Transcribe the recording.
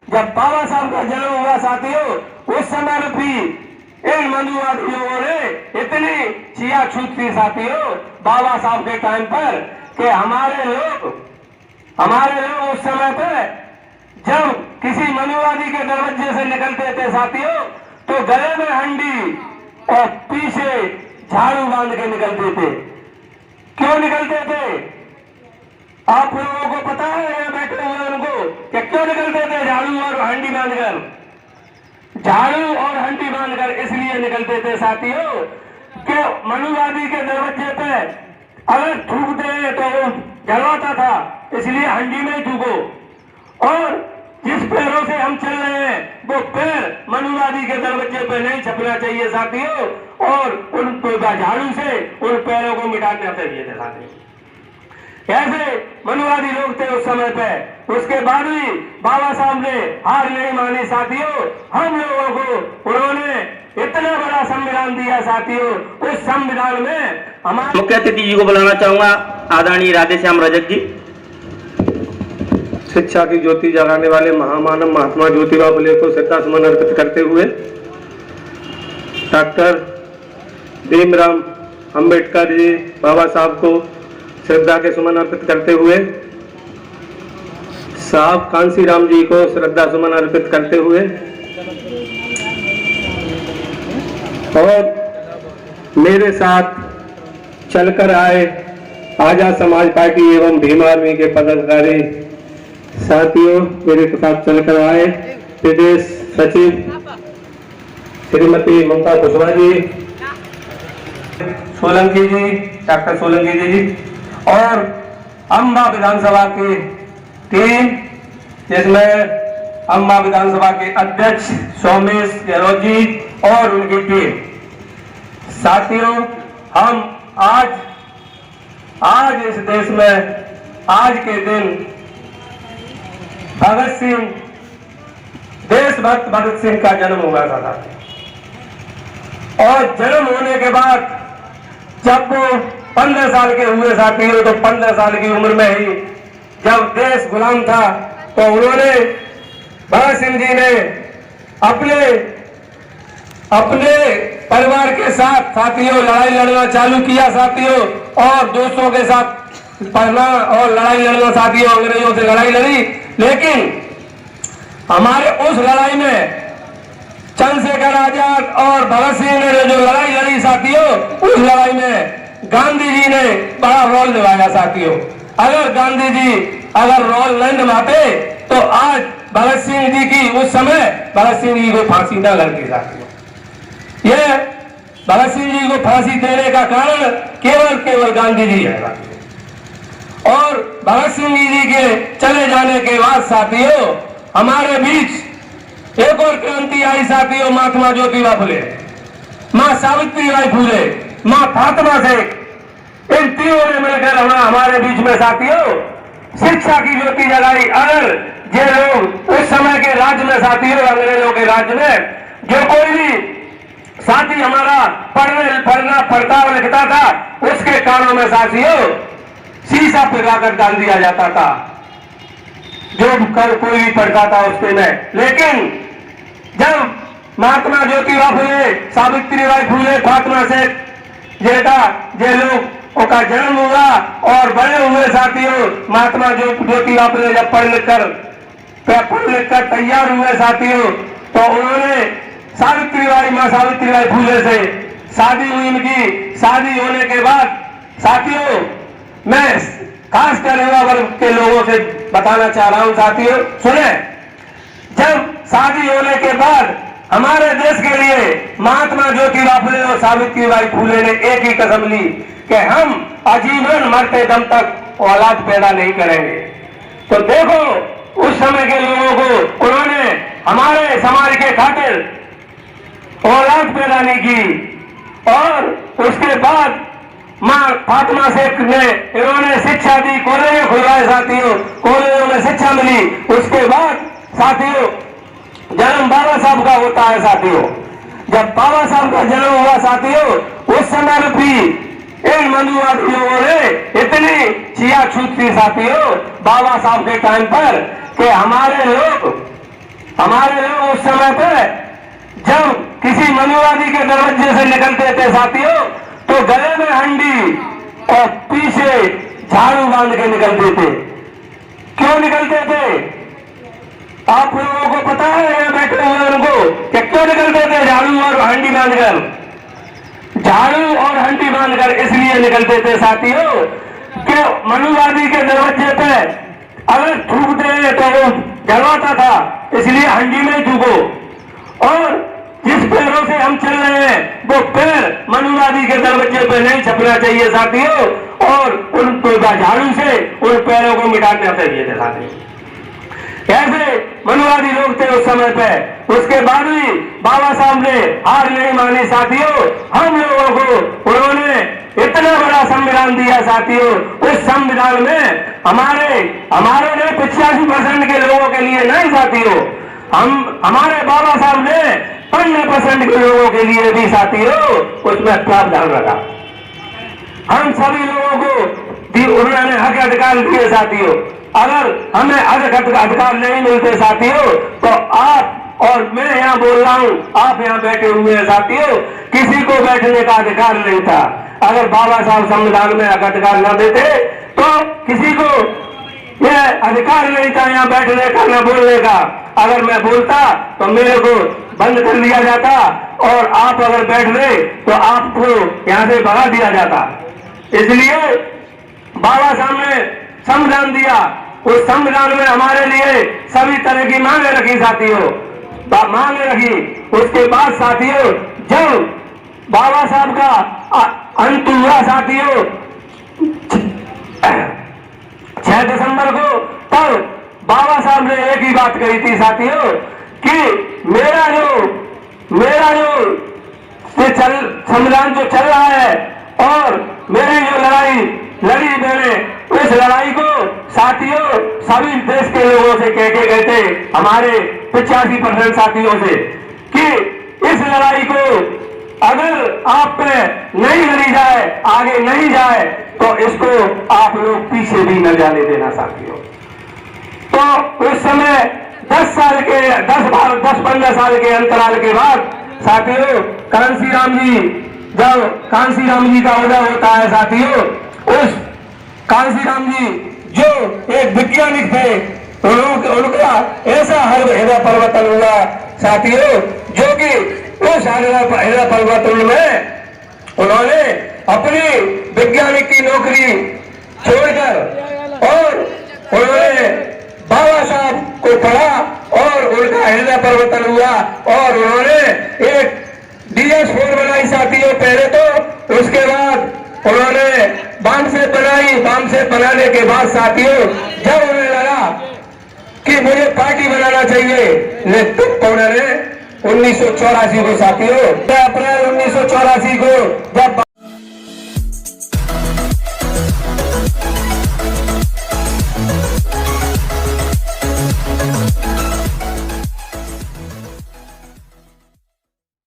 जब बाबा साहब का जन्म हुआ साथियों, उस समय भी इन मनुवादी लोगों ने इतनी चिया छूट थी साथियों बाबा साहब के टाइम पर कि हमारे लोग उस समय पे जब किसी मनुवादी के दरवाजे से निकलते थे साथियों, तो गले में हंडी और पीछे झाड़ू बांध के निकलते थे। क्यों निकलते थे? आप लोगों को पता है यहाँ बैठे हुए उनको कि क्यों निकलते थे झाड़ू और हंडी बांधकर? झाड़ू और हंडी बांधकर इसलिए निकलते थे साथियों कि मनुवादी के दरवाजे पे अगर थूकते हैं तो वो जलवाता था, इसलिए हंडी में थूको। और जिस पैरों से हम चल रहे हैं वो पैर मनुवादी के दरवाजे पे नहीं छपना चाहिए साथियों, और उन झाड़ू से उन पैरों को मिटाना चाहिए था साथियों। ऐसे मनुवादी लोग थे उस समय पे। उसके बाद भी बाबा साहब ने हार नहीं मानी साथियों। हम लोगों को उन्होंने इतना बड़ा संविधान दिया साथियों। उस संविधान में हमारे मुख्य अतिथि जी को बुलाना चाहूंगा, आदरणीय राधेश्याम रजक जी। शिक्षा की ज्योति जगाने वाले महामानव महात्मा ज्योतिबा फुले को श्रद्धा सुमन अर्पित करते हुए, डॉक्टर भीमराव अंबेडकर जी बाबा साहब को श्रद्धा के सुमन अर्पित करते हुए, साहब कांसीराम जी को श्रद्धा सुमन अर्पित करते हुए, और मेरे साथ चलकर आए आजाद समाज पार्टी एवं भीम आर्मी के पदाधिकारी साथियों, मेरे साथ चलकर आए प्रदेश सचिव श्रीमती ममता कुशवाहा जी, सोलंकी जी, डॉक्टर सोलंकी जी, और अम्बा विधानसभा की टीम, जिसमें अम्बा विधानसभा के अध्यक्ष सोमेश गहलोत जी और उनकी टीम। साथियों, हम आज इस देश में आज के दिन भगत सिंह, देशभक्त भगत सिंह का जन्म हुआ था। और जन्म होने के बाद जब वो 15 साल के हुए साथियों, तो 15 साल की उम्र में ही जब देश गुलाम था, तो उन्होंने भगत सिंह जी ने अपने परिवार के साथ साथियों लड़ाई लड़ना चालू किया साथियों, और दोस्तों के साथ पढ़ना और लड़ाई लड़ना साथियों, अंग्रेजों से लड़ाई लड़ी। लेकिन हमारे उस लड़ाई में चंद्रशेखर आजाद और भगत सिंह ने जो लड़ाई लड़ी साथियों, उस लड़ाई में गांधी जी ने बड़ा रोल निभाया साथियों। अगर गांधी जी रोल नहीं निभाते तो आज भगत सिंह जी की उस समय भगत सिंह जी को फांसी न लगती साथियों। यह भगत सिंह जी को फांसी देने का कारण केवल गांधी जी है। और भगत सिंह जी के चले जाने के बाद साथियों, हमारे बीच एक और क्रांति आई साथियों, महात्मा ज्योतिबा फुले, मां सावित्रीबाई फुले, मां फातिमा शेख, इन तीनों ने मिलकर हमारे बीच में साथियों शिक्षा की ज्योति जगाई। अगर ये लोग उस समय के राज्य में साथियों, अंग्रेजों के राज्य में जो कोई भी साथी हमारा पढ़ना पढ़ता और लिखता था, उसके कानों में साथियों शीशा पिघलाकर डाल दिया जाता था, जो कर कोई भी पढ़ता था उसके में। लेकिन जब महात्मा ज्योतिबा फुले, सावित्रीबाई फुले, फातिमा शेख जे लोग का जन्म हुआ और बड़े हुए साथियों, महात्मा ज्योतिबा फुले जब पढ़ लिख कर तैयार हुए साथियों, तो उन्होंने मां सावित्रीबाई फुले से शादी हुई। इनकी शादी होने के बाद साथियों, मैं खासकर युवा वर्ग के लोगों से बताना चाह रहा हूं साथियों, सुने। जब शादी होने के बाद हमारे देश के लिए महात्मा ज्योतिबा फुले और सावित्रीबाई फुले ने एक ही कसम ली कि हम आजीवन मरते दम तक औलाद पैदा नहीं करेंगे। तो देखो उस समय के लोगों को उन्होंने हमारे समाज के खातिर औलाद पैदा नहीं की। और उसके बाद मां फातिमा शेख ने इन्होंने शिक्षा दी, कॉलेज खुलवाए साथियों, कॉलेजों में शिक्षा मिली। उसके बाद साथियों जन्म बाबा साहब का होता है साथियों। जब बाबा साहब का जन्म हुआ साथियों, उस समय भी इन मनुवादी लोगों ने इतनी चिया छूट थी साथियों बाबा साहब के टाइम पर कि हमारे लोग हमारे लोग उस समय पर जब किसी मनुवादी के दरवाजे से निकलते थे साथियों, तो गले में हंडी और पीछे झाड़ू बांध के निकलते थे। क्यों निकलते थे? आप लोगों को पता है यहाँ बैठे हुए उनको कि क्यों निकलते थे झाड़ू और हंडी बांधकर? झाड़ू और हंडी बांधकर इसलिए निकलते थे साथियों कि मनुवादी के दरवाजे पे अगर थूकते हैं तो वो जलवाता था, इसलिए हंडी में थूको। और जिस पैरों से हम चल रहे हैं वो पैर मनुवादी के दरवाजे पे नहीं छपना चाहिए साथियों, और उनको झाड़ू से उन पैरों को मिटाना चाहिए थे साथियों। ऐसे मनुवादी लोग थे उस समय पे। उसके बाद भी बाबा साहब ने हार नहीं मानी साथियों। हम लोगों को उन्होंने इतना बड़ा संविधान दिया साथियों। उस संविधान में हमारे ने 85% के लोगों के लिए नहीं साथियों, हमारे बाबा साहब ने 15% के लोगों के लिए भी साथियों उसमें प्रावधान रखा। हम सभी लोगों को उन्होंने हक अधिकार दिए साथियों। अगर हमें अधिकार नहीं मिलते साथियों तो आप और मैं यहाँ बोल रहा हूँ, आप यहाँ बैठे हुए हैं साथियों, किसी को बैठने का अधिकार नहीं था। अगर बाबा साहब संविधान में अधिकार न देते तो किसी को यह अधिकार नहीं था यहाँ बैठने का, न बोलने का। अगर मैं बोलता तो मेरे को बंद कर दिया जाता, और आप अगर बैठ गए तो आपको यहाँ से भगा दिया जाता। इसलिए बाबा साहब ने संविधान दिया। उस संविधान में हमारे लिए सभी तरह की मांगे रखी साथियों, मांगे रखी। उसके बाद साथियों जब बाबा साहब का अंत हुआ साथियों 6 दिसंबर को, तब बाबा साहब ने एक ही बात कही थी साथियों कि मेरा जो संविधान जो चल रहा है और मेरी जो लड़ाई लड़ी मैंने, उस लड़ाई को साथियों सभी देश के लोगों से कह के गए थे, हमारे 85% साथियों से, कि इस लड़ाई को अगर आप पे नहीं लड़ी जाए, आगे नहीं जाए, तो इसको आप लोग पीछे भी न जाने देना साथियों। तो उस समय 10-15 साल के अंतराल के बाद साथियों जब कांसीराम जी का उदय होता है साथियों, उस कांसीराम जी जो एक वैज्ञानिक थे, उनका ऐसा हृदय परिवर्तन हुआ साथियों, जो कि उस हृदय परिवर्तन में उन्होंने अपनी वैज्ञानिक की नौकरी छोड़कर और उन्होंने बाबा साहब को पढ़ा और उनका हृदय परिवर्तन हुआ और उन्होंने एक DS4 बनाई साथियों पहले तो, उसके बाद उन्होंने बामसेफ बनाई। बामसेफ बनाने के बाद साथियों जब उन्हें लगा कि मुझे पार्टी बनाना चाहिए, तो उन्होंने 1984 को साथियों, अप्रैल 1984 को जब